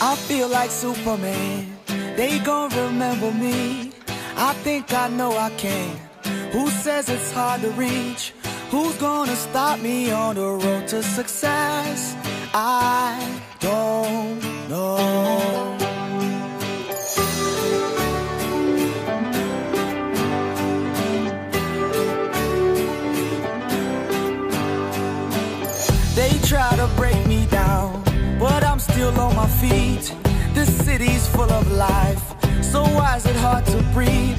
I feel like Superman, they gon' remember me. I think I know I can. Who says it's hard to reach? Who's gonna stop me on the road to success? I don't know. They try to break me down, but I'm still on my feet. This city's full of life, so why is it hard to breathe?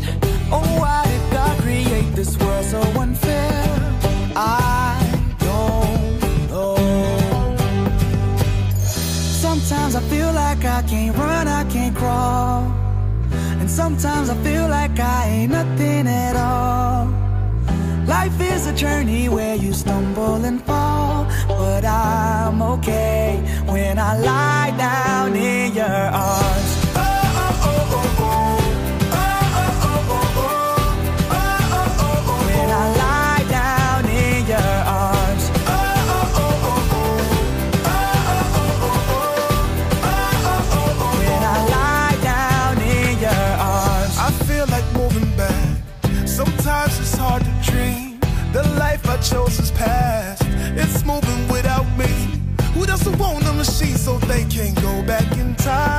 Oh, why did God create this world so unfair? I don't know. Sometimes I feel like I can't run, I can't crawl, and sometimes I feel like I ain't nothing at all. Life is a journey where you stumble and fall, but I'm okay when I lie down in your arms. Oh, oh, oh, oh, oh. Oh, oh, oh, oh, oh. Oh, oh, oh, oh. When I lie down in your arms. Oh, oh, oh, oh, oh. Oh, oh, oh, oh, oh. Oh, oh, oh, oh. When I lie down in your arms. I feel like moving back. Sometimes it's hard to dream. The life I chose is past. It's moving without me. Who doesn't want a machine so they can go back in time?